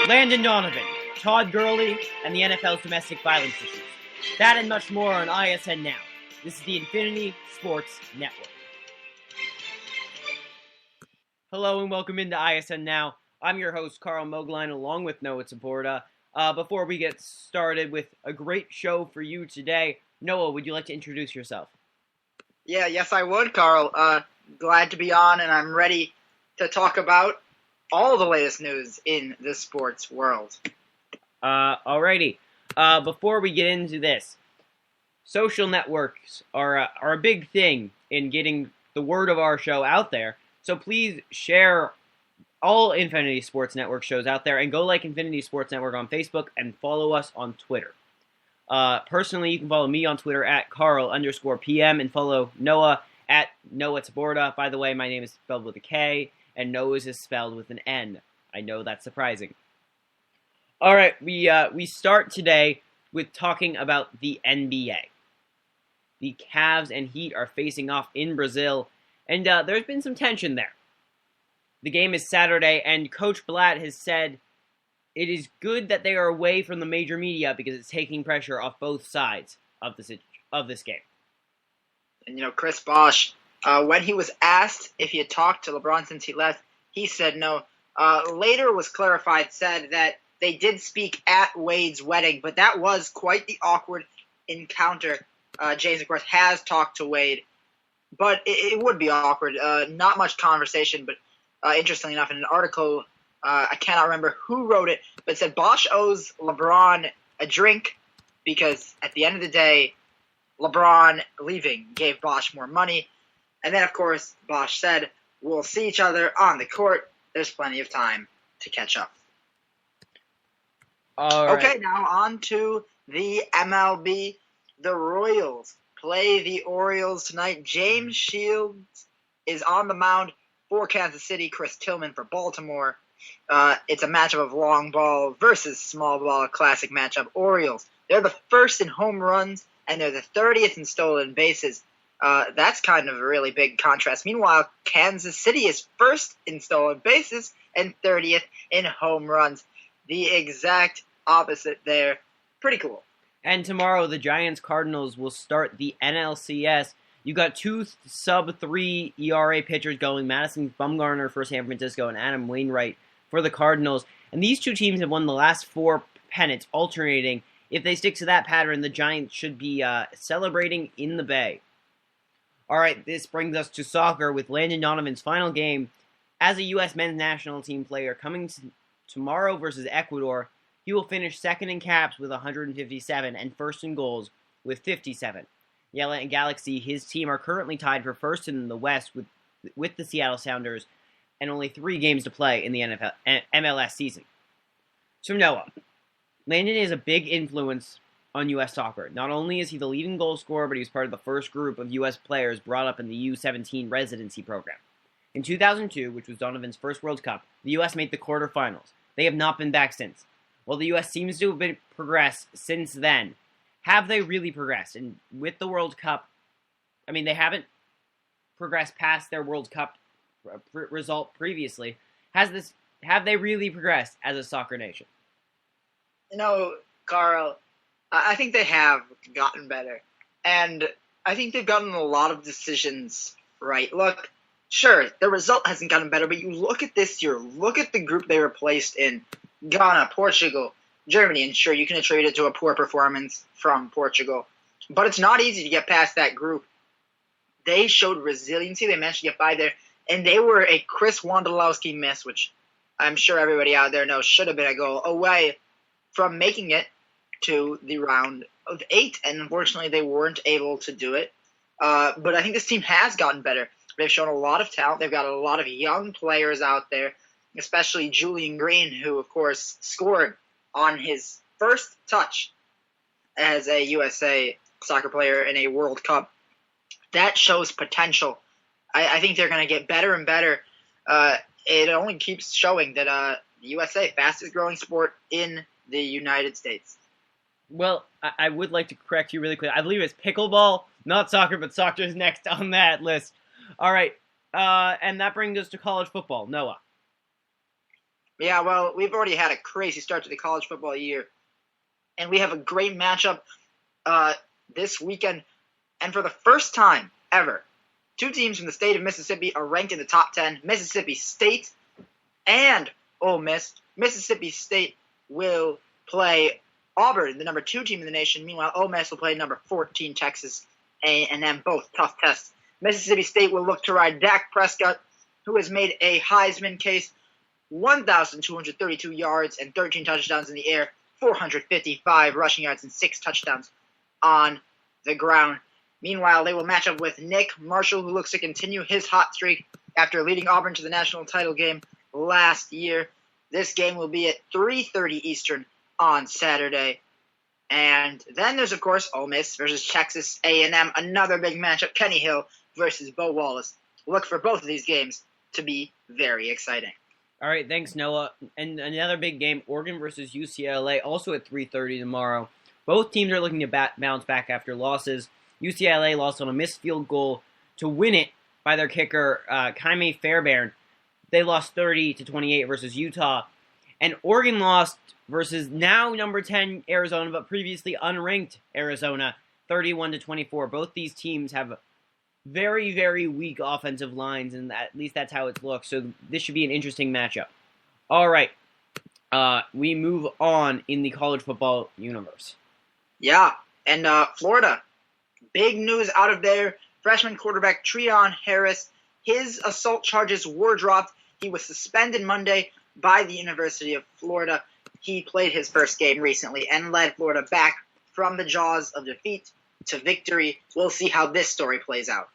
Landon Donovan, Todd Gurley, and the NFL's domestic violence issues. That and much more on ISNow. This is the Infinity Sports Network. Hello and welcome into ISNow. I'm your host, Carl Mogline, along with Noah Tsaborda. Before we get started with a great show for you today, Noah, would you like to introduce yourself? Yes, I would, Carl. Glad to be on, and I'm ready to talk about all the latest news in the sports world. Alrighty. Before we get into this, social networks are a big thing in getting the word of our show out there. So please share all Infinity Sports Network shows out there and go like Infinity Sports Network on Facebook and follow us on Twitter. Personally, you can follow me on Twitter at Carl_PM and follow Noah at Noah Tsaborda. By the way, my name is spelled with a K and Noah's is spelled with an N. I know that's surprising. All right, we start today with talking about the NBA. The Cavs and Heat are facing off in Brazil, and there's been some tension there. The game is Saturday, and Coach Blatt has said it is good that they are away from the major media because it's taking pressure off both sides of this game. And, Chris Bosh, when he was asked if he had talked to LeBron since he left, he said no. Later was clarified, said that they did speak at Wade's wedding, but that was quite the awkward encounter. James, of course, has talked to Wade, but it would be awkward. Not much conversation, but interestingly enough, in an article, I cannot remember who wrote it, but it said Bosh owes LeBron a drink because at the end of the day, LeBron leaving gave Bosh more money. And then, of course, Bosh said, we'll see each other on the court. There's plenty of time to catch up. All right. Okay, now on to the MLB. The Royals play the Orioles tonight. James Shields is on the mound for Kansas City. Chris Tillman for Baltimore. It's a matchup of long ball versus small ball, a classic matchup. Orioles, they're the first in home runs, and they're the 30th in stolen bases. That's kind of a really big contrast. Meanwhile, Kansas City is first in stolen bases and 30th in home runs. The exact opposite there. Pretty cool. And tomorrow, the Giants-Cardinals will start the NLCS. You got two sub-3 ERA pitchers going, Madison Bumgarner for San Francisco and Adam Wainwright for the Cardinals. And these two teams have won the last 4 pennants, alternating. If they stick to that pattern, the Giants should be celebrating in the Bay. All right, this brings us to soccer with Landon Donovan's final game as a U.S. men's national team player coming tomorrow versus Ecuador. He will finish second in caps with 157 and first in goals with 57. The Atlanta Galaxy, his team, are currently tied for first in the West with the Seattle Sounders and only 3 games to play in the MLS season. So Noah, Landon is a big influence on U.S. soccer. Not only is he the leading goal scorer, but he was part of the first group of U.S. players brought up in the U-17 residency program. In 2002, which was Donovan's first World Cup, the U.S. made the quarterfinals. They have not been back since. While the U.S. seems to have progressed since then, have they really progressed? And with the World Cup, they haven't progressed past their World Cup result previously. Have they really progressed as a soccer nation? Carl, I think they have gotten better. And I think they've gotten a lot of decisions right. Look, sure, the result hasn't gotten better, but you look at this year, look at the group they were placed in. Ghana, Portugal, Germany, and sure, you can attribute it to a poor performance from Portugal. But it's not easy to get past that group. They showed resiliency. They managed to get by there. And they were a Chris Wondolowski miss, which I'm sure everybody out there knows should have been a goal, away from making it to the round of 8. And unfortunately, they weren't able to do it. But I think this team has gotten better. They've shown a lot of talent. They've got a lot of young players out there, especially Julian Green, who, of course, scored on his first touch as a USA soccer player in a World Cup. That shows potential. I think they're going to get better and better. It only keeps showing that the USA, fastest growing sport in the United States. Well, I would like to correct you really quick. I believe it's pickleball, not soccer, but soccer is next on that list. All right, and that brings us to college football. Noah. Yeah, well, we've already had a crazy start to the college football year, and we have a great matchup this weekend. And for the first time ever, two teams from the state of Mississippi are ranked in the top 10. Mississippi State and Ole Miss. Mississippi State will play Auburn, the number 2 team in the nation. Meanwhile, Ole Miss will play number 14 Texas A&M, both tough tests. Mississippi State will look to ride Dak Prescott, who has made a Heisman case, 1,232 yards and 13 touchdowns in the air, 455 rushing yards and 6 touchdowns on the ground. Meanwhile, they will match up with Nick Marshall, who looks to continue his hot streak after leading Auburn to the national title game last year. This game will be at 3:30 Eastern on Saturday. And then there's, of course, Ole Miss versus Texas A&M, another big matchup, Kenny Hill versus Bo Wallace. Look for both of these games to be very exciting. All right, thanks, Noah. And another big game, Oregon versus UCLA, also at 3:30 tomorrow. Both teams are looking to bounce back after losses. UCLA lost on a missed field goal to win it by their kicker, Kaime Fairbairn. They lost 30-28 versus Utah. And Oregon lost versus now number 10 Arizona, but previously unranked Arizona, 31-24. Both these teams have very, very weak offensive lines, and at least that's how it looks. So this should be an interesting matchup. All right. We move on in the college football universe. Yeah, and Florida. Big news out of there. Freshman quarterback Treon Harris. His assault charges were dropped. He was suspended Monday by the University of Florida. He played his first game recently and led Florida back from the jaws of defeat to victory. We'll see how this story plays out.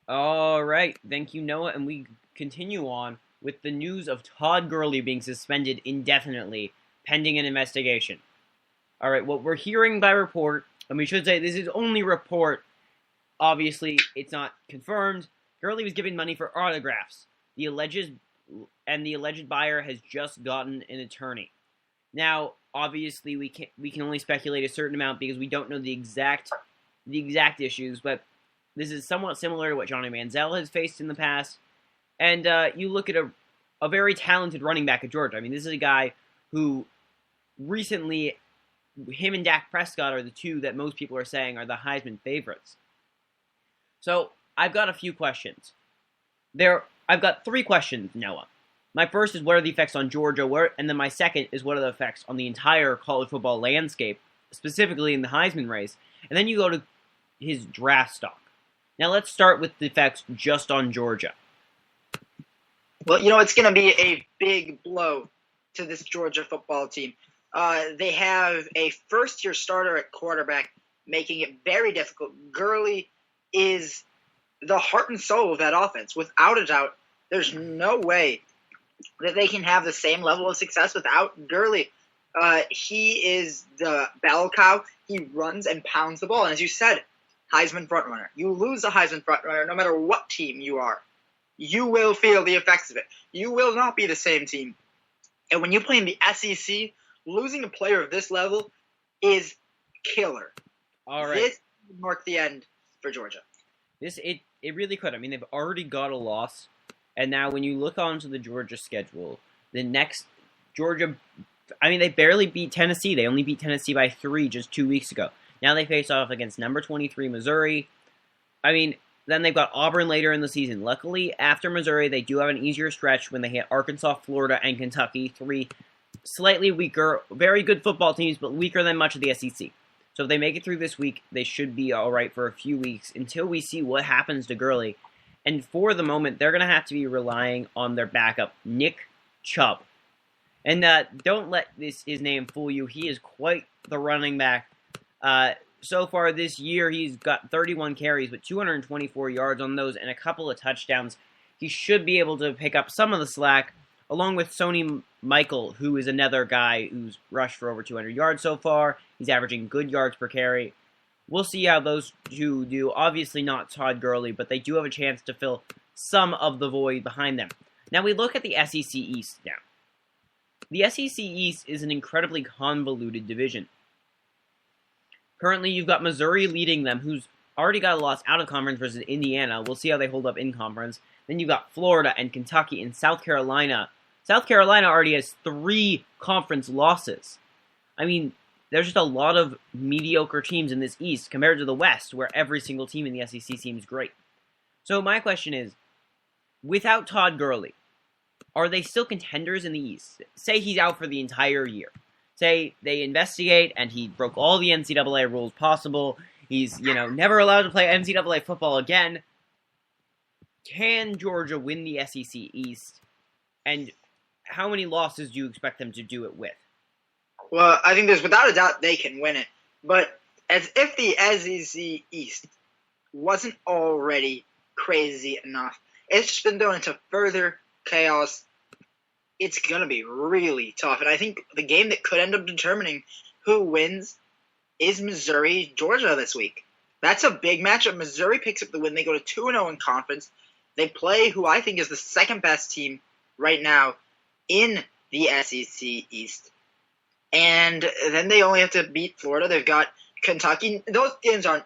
All right. Thank you, Noah. And we continue on with the news of Todd Gurley being suspended indefinitely, pending an investigation. All right. What we're hearing by report, and we should say this is only report. Obviously, it's not confirmed. Gurley was given money for autographs. The alleged buyer has just gotten an attorney. Now, obviously, we can only speculate a certain amount because we don't know the exact issues, but this is somewhat similar to what Johnny Manziel has faced in the past. And you look at a very talented running back at Georgia. I mean, this is a guy who recently, him and Dak Prescott are the two that most people are saying are the Heisman favorites. So I've got a few questions. I've got 3 questions, Noah. My first is what are the effects on Georgia, and then my second is what are the effects on the entire college football landscape, specifically in the Heisman race. And then you go to his draft stock. Now let's start with the effects just on Georgia. Well, it's going to be a big blow to this Georgia football team. They have a first-year starter at quarterback, making it very difficult. Gurley is the heart and soul of that offense. Without a doubt, there's no way that they can have the same level of success without Gurley. He is the bell cow. He runs and pounds the ball. And as you said, Heisman frontrunner. You lose a Heisman frontrunner, no matter what team you are, you will feel the effects of it. You will not be the same team. And when you play in the SEC, losing a player of this level is killer. All right. This will mark the end for Georgia. It really could. I mean, they've already got a loss. And now when you look onto the Georgia schedule, the next Georgia, I mean, they barely beat Tennessee. They only beat Tennessee by 3 just 2 weeks ago. Now they face off against number 23 Missouri. I mean, then they've got Auburn later in the season. Luckily, after Missouri, they do have an easier stretch when they hit Arkansas, Florida, and Kentucky. 3 slightly weaker, very good football teams, but weaker than much of the SEC. So if they make it through this week, they should be all right for a few weeks until we see what happens to Gurley. And for the moment, they're going to have to be relying on their backup, Nick Chubb. And don't let his name fool you. He is quite the running back. So far this year, he's got 31 carries with 224 yards on those and a couple of touchdowns. He should be able to pick up some of the slack, along with Sony Michael, who is another guy who's rushed for over 200 yards so far. He's averaging good yards per carry. We'll see how those two do. Obviously not Todd Gurley, but they do have a chance to fill some of the void behind them. Now we look at the SEC East now. The SEC East is an incredibly convoluted division. Currently, you've got Missouri leading them, who's already got a loss out of conference versus Indiana. We'll see how they hold up in conference. Then you've got Florida and Kentucky and South Carolina South Carolina already has 3 conference losses. I mean, there's just a lot of mediocre teams in this East compared to the West, where every single team in the SEC seems great. So my question is, without Todd Gurley, are they still contenders in the East? Say he's out for the entire year. Say they investigate and he broke all the NCAA rules possible. He's, never allowed to play NCAA football again. Can Georgia win the SEC East? And how many losses do you expect them to do it with? Well, I think there's without a doubt they can win it. But as if the SEC East wasn't already crazy enough, it's just been thrown into further chaos. It's going to be really tough. And I think the game that could end up determining who wins is Missouri-Georgia this week. That's a big matchup. Missouri picks up the win. They go to 2-0 in conference. They play who I think is the second best team right now in the SEC East. And then they only have to beat Florida. They've got Kentucky. Those games aren't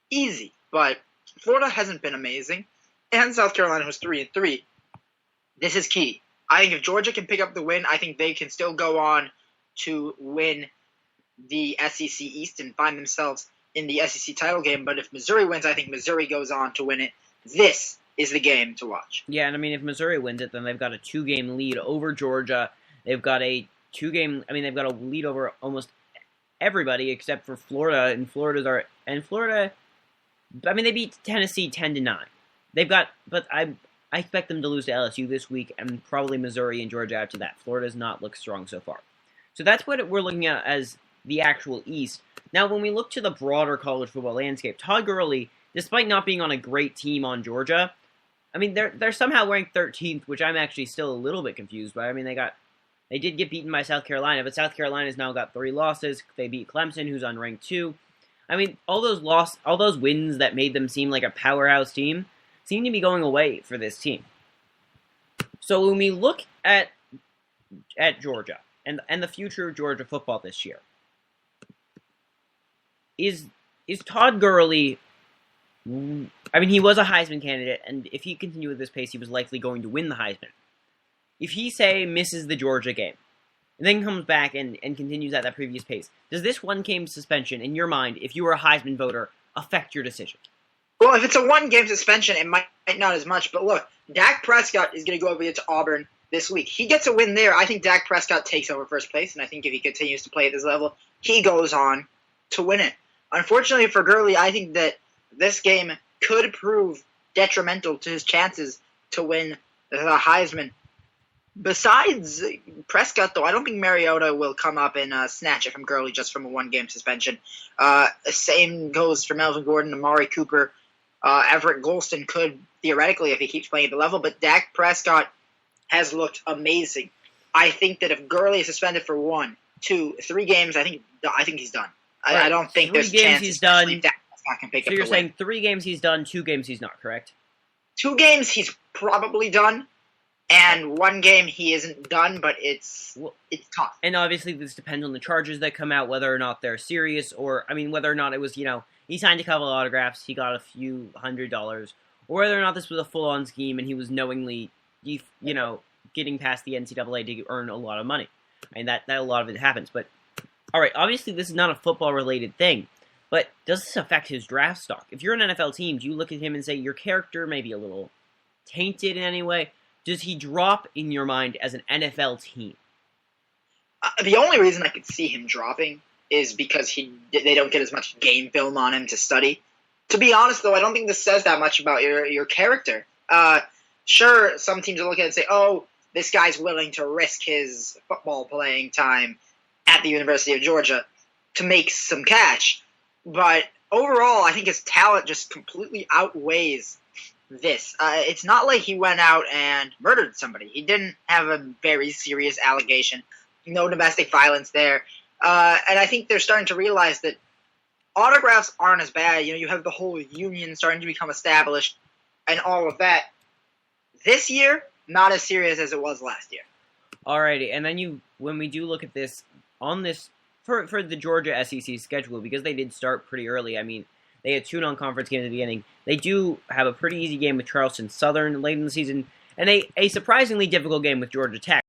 easy, but Florida hasn't been amazing. And South Carolina was 3-3. This is key. I think if Georgia can pick up the win, I think they can still go on to win the SEC East and find themselves in the SEC title game. But if Missouri wins, I think Missouri goes on to win it. This is the game to watch. Yeah, and I mean, if Missouri wins it, then they've got a 2-game lead over Georgia. They've got a they've got a lead over almost everybody except for Florida, and Florida, I mean, they beat Tennessee 10-9. But I expect them to lose to LSU this week, and probably Missouri and Georgia after that. Florida does not look strong so far. So that's what we're looking at as the actual East. Now, when we look to the broader college football landscape, Todd Gurley, despite not being on a great team on Georgia, I mean, they're somehow ranked 13th, which I'm actually still a little bit confused by. I mean, they did get beaten by South Carolina, but South Carolina's now got 3 losses. They beat Clemson, who's on rank 2. I mean, all those wins that made them seem like a powerhouse team seem to be going away for this team. So when we look at Georgia and the future of Georgia football this year, is Todd Gurley? I mean, he was a Heisman candidate, and if he continued with this pace, he was likely going to win the Heisman. If he, say, misses the Georgia game, and then comes back and continues at that previous pace, does this 1-game suspension, in your mind, if you were a Heisman voter, affect your decision? Well, if it's a 1-game suspension, it might not as much. But look, Dak Prescott is going to go over to Auburn this week. He gets a win there. I think Dak Prescott takes over first place, and I think if he continues to play at this level, he goes on to win it. Unfortunately for Gurley, I think that this game could prove detrimental to his chances to win the Heisman. Besides Prescott, though, I don't think Mariota will come up and snatch it from Gurley just from a 1-game suspension. Same goes for Melvin Gordon, Amari Cooper. Everett Golston could, theoretically, if he keeps playing at the level. But Dak Prescott has looked amazing. I think that if Gurley is suspended for 1, 2, 3 games, I think he's done. Right. I don't think there's a chance he's done. Dak Prescott can pick so up you're the saying win. 3 games he's done, 2 games he's not, correct? 2 games he's probably done. And 1 game he isn't done, but it's tough. And obviously this depends on the charges that come out, whether or not they're serious, or, I mean, whether or not it was, he signed a couple of autographs, he got a few $100s, or whether or not this was a full-on scheme and he was knowingly, getting past the NCAA to earn a lot of money. I mean, that a lot of it happens. But, all right, obviously this is not a football-related thing, but does this affect his draft stock? If you're an NFL team, do you look at him and say your character may be a little tainted in any way? Does he drop in your mind as an NFL team? The only reason I could see him dropping is because they don't get as much game film on him to study. To be honest, though, I don't think this says that much about your character. Sure, some teams will look at it and say, oh, this guy's willing to risk his football playing time at the University of Georgia to make some cash. But overall, I think his talent just completely outweighs this. It's not like he went out and murdered somebody. He didn't have a very serious allegation. No domestic violence there. And I think they're starting to realize that autographs aren't as bad. You have the whole union starting to become established and all of that. This year, not as serious as it was last year. Alrighty, and then when we do look at this, for the Georgia SEC schedule, because they did start pretty early, I mean, they had 2 non-conference games at the beginning. They do have a pretty easy game with Charleston Southern late in the season, and a surprisingly difficult game with Georgia Tech.